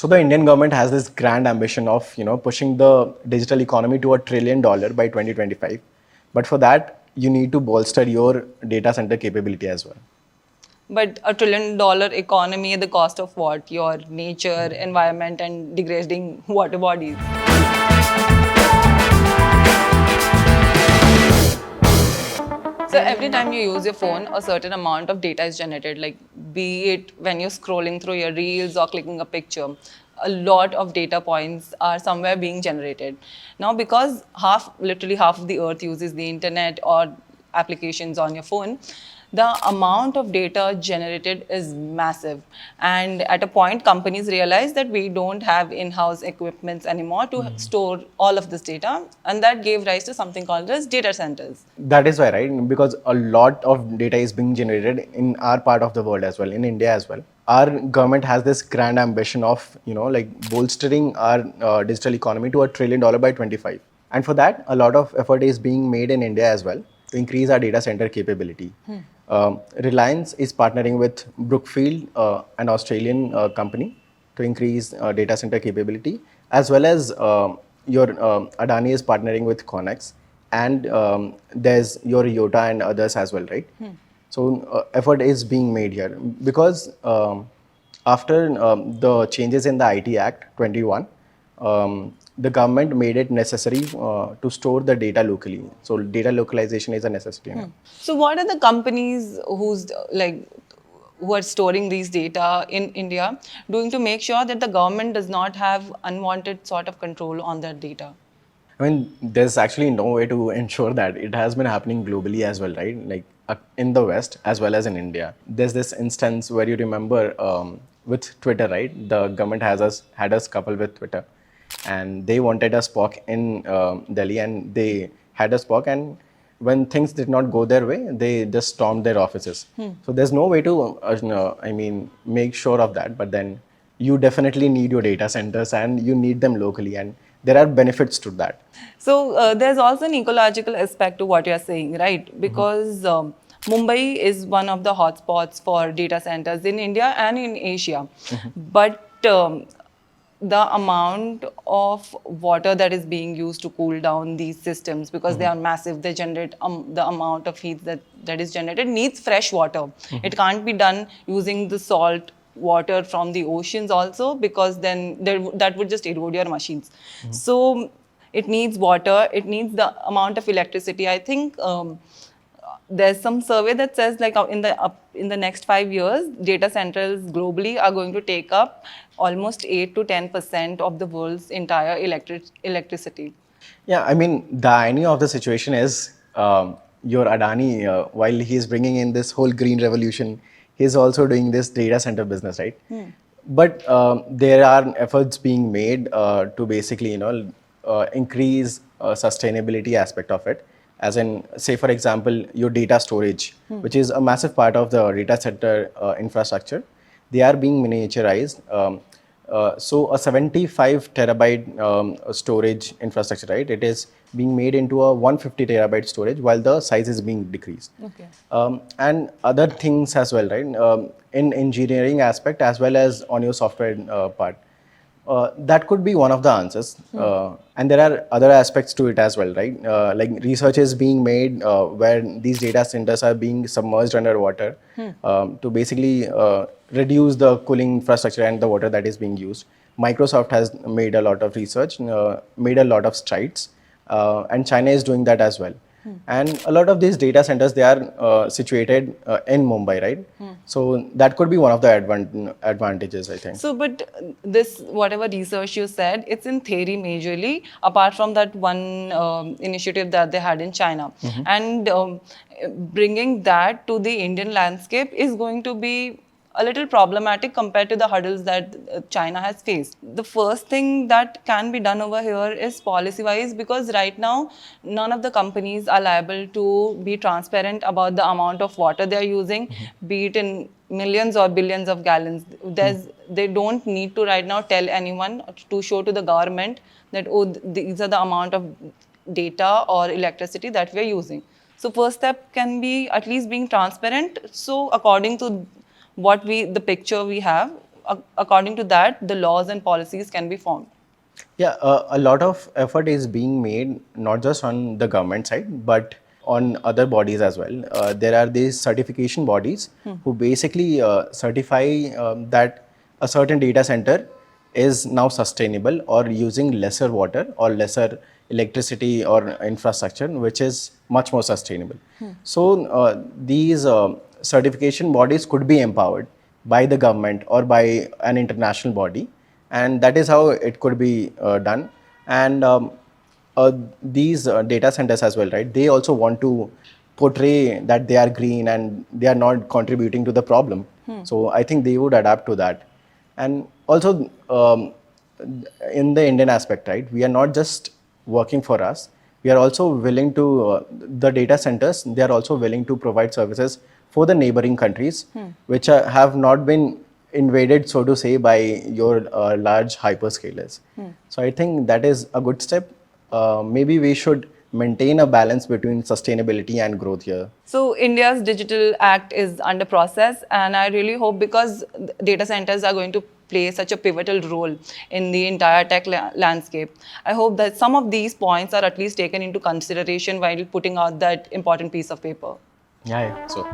So the Indian government has this grand ambition of pushing the digital economy to $1 trillion by 2025. But for that, you need to bolster your data center capability as well. But $1 trillion economy at the cost of what? Your nature, environment, and degrading water bodies. So every time you use your phone, a certain amount of data is generated, like be it when you're scrolling through your reels or clicking a picture. A lot of data points are somewhere being generated. Now, because literally half of the earth uses the internet or applications on your phone, the amount of data generated is massive. And at a point, companies realized that we don't have in-house equipments anymore to store all of this data. And that gave rise to something called as data centers. That is why, right? Because a lot of data is being generated in our part of the world as well, in India as well. Our government has this grand ambition of, like bolstering our digital economy to $1 trillion by 25. And for that, a lot of effort is being made in India as well to increase our data center capability. Reliance is partnering with Brookfield, an Australian company, to increase data center capability, as well as your Adani is partnering with Connex, and there's your Yota and others as well, right? So effort is being made here because after the changes in the IT Act 21, the government made it necessary to store the data locally. So data localization is a necessity now. So what are the companies who are storing these data in India doing to make sure that the government does not have unwanted sort of control on that data? I mean, there's actually no way to ensure that. It has been happening globally as well, right? Like in the West as well as in India. There's this instance where you remember with Twitter, right? The government had us couple with Twitter, and they wanted a Spock in Delhi, and they had a Spock, and when things did not go their way, they just stormed their offices. So there's no way to, make sure of that. But then you definitely need your data centers, and you need them locally, and there are benefits to that. So there's also an ecological aspect to what you're saying, right? Because Mumbai is one of the hotspots for data centers in India and in Asia. But the amount of water that is being used to cool down these systems, because they are massive, they generate the amount of heat that is generated needs fresh water. It can't be done using the salt water from the oceans also, because then that would just erode your machines. So it needs water, it needs the amount of electricity. I think there's some survey that says like in the next 5 years, data centers globally are going to take up almost 8 to 10% of the world's entire electricity. Yeah, I mean, the irony of the situation is your Adani, while he's bringing in this whole green revolution, he's also doing this data center business, right? But there are efforts being made to basically, increase sustainability aspect of it. As in, say, for example, your data storage, which is a massive part of the data center infrastructure, they are being miniaturized. So a 75 terabyte storage infrastructure, right? It is being made into a 150 terabyte storage while the size is being decreased. Okay. And other things as well, right? In engineering aspect as well as on your software part. That could be one of the answers. And there are other aspects to it as well, right? Like research is being made where these data centers are being submerged underwater to basically reduce the cooling infrastructure and the water that is being used. Microsoft has made a lot of research, made a lot of strides, and China is doing that as well. And a lot of these data centers, they are situated in Mumbai, right? So that could be one of the advantages, I think. So, but this, whatever research you said, it's in theory majorly, apart from that one initiative that they had in China. And bringing that to the Indian landscape is going to be a little problematic compared to the hurdles that China has faced. The first thing that can be done over here is policy wise, because right now none of the companies are liable to be transparent about the amount of water they are using, be it in millions or billions of gallons. They don't need to right now tell anyone to show to the government that, oh, these are the amount of data or electricity that we are using. So first step can be at least being transparent. So according to the picture we have, according to that, the laws and policies can be formed. Yeah, a lot of effort is being made not just on the government side, but on other bodies as well. There are these certification bodies who basically certify that a certain data center is now sustainable or using lesser water or lesser electricity or infrastructure, which is much more sustainable. So these certification bodies could be empowered by the government or by an international body, and that is how it could be done. And these data centers as well, right, they also want to portray that they are green and they are not contributing to the problem. So I think they would adapt to that. And also in the Indian aspect, right, we are not just working for us, we are also willing to the data centers, they are also willing to provide services for the neighboring countries, which have not been invaded, so to say, by your large hyperscalers. So I think that is a good step. Maybe we should maintain a balance between sustainability and growth here. So India's Digital Act is under process, and I really hope, because data centers are going to play such a pivotal role in the entire tech landscape, I hope that some of these points are at least taken into consideration while putting out that important piece of paper. Yeah, yeah. So